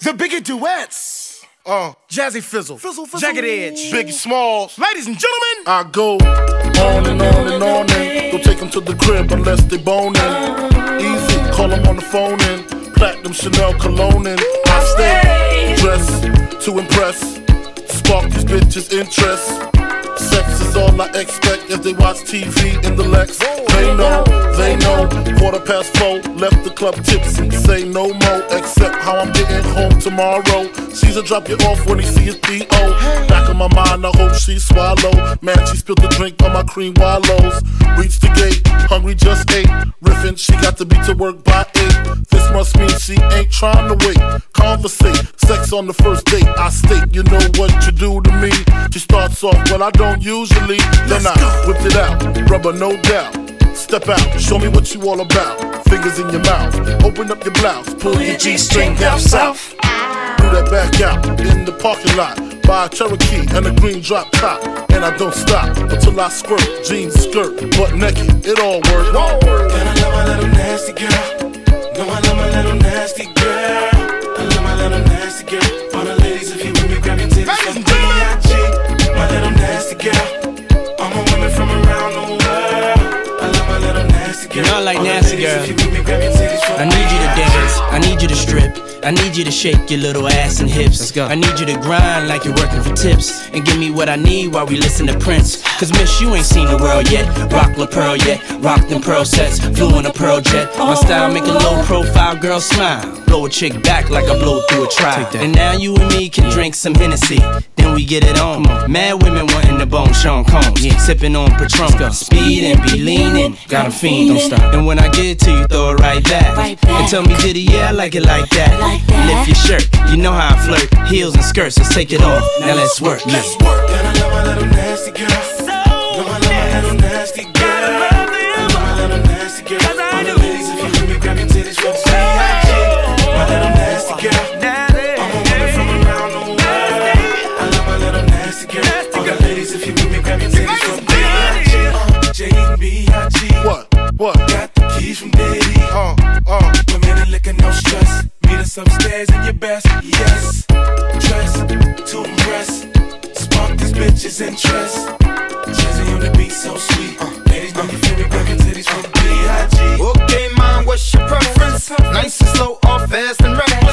The bigger duets. Jazzy Fizzle, Jagged Edge, Biggie Smalls. Ladies and gentlemen, I go on and on and on and don't take them to the crib unless they boning. Easy, call them on the phone and platinum Chanel cologne and I stay dressed to impress, spark these bitches' interest. Sex is all I expect as they watch TV in the Lex. They know, 4:15, left the club tipsy, say no more, except how I'm getting home tomorrow. Caesar drop you off when he see his P.O. Back in my mind, I hope she swallow. Man, she spilled the drink on my cream wallows. Reached the gate, hungry just ate. Riffin', she got to be to work by 8. This must mean she ain't trying to wait. Conversate, sex on the first date. I state, you know what you do to me. She starts off, well I don't usually. Then I whipped it out, rubber no doubt. Step out, show me what you all about. Fingers in your mouth, open up your blouse, pull your G-string down south. Do that back out in the parking lot. Buy a Cherokee and a green drop top. And I don't stop until I squirt. Jeans, skirt, butt naked, it all works. And I love my little nasty girl. No, I love my little nasty girl. I love my little nasty girl. All the ladies, if you with me, grab your titties from B.I.G. My little nasty girl. All my women from around the world. I love my little nasty girl. You know I like nasty girl. I need you to dance, I need you to strip, I need you to shake your little ass and hips. Let's go. I need you to grind like you're working for tips, and give me what I need while we listen to Prince. Cause miss, you ain't seen the world yet. Rock La Pearl yet, rock them pearl sets, flew in a pearl jet. My style make a low profile girl smile, blow a chick back like I blow through a trial. And now you and me can drink some Hennessy, then we get it on. Mad women wanting the bone Sean Combs, sipping on Patron, speed and be leaning, got 'em fiend, don't stop. And when I get it to you, throw it right back, and tell me did it, yeah I like it like that. Lift your shirt, you know how I flirt, heels and skirts, let's take it off, now let's work. Let's work. And I love my little nasty girl. No, I love my little nasty girl. I love my little nasty girl. All the ladies, if you with me, grab your titties from B.I.G. My little nasty girl. All my women from around the world. I love my little nasty girl. All the ladies, if you with me, grab your titties from B.I.G. J.B.I.G. What? Got the keys from Diddy. Women and liquor, no stress. Meet us upstairs in your best, yes. Dress to impress, spark these bitches' interest. Jazzy on the beat, so sweet. Ladies know you feel me, grab your titties from B.I.G. okay, mom, what's your preference? Nice and slow or fast and rapid?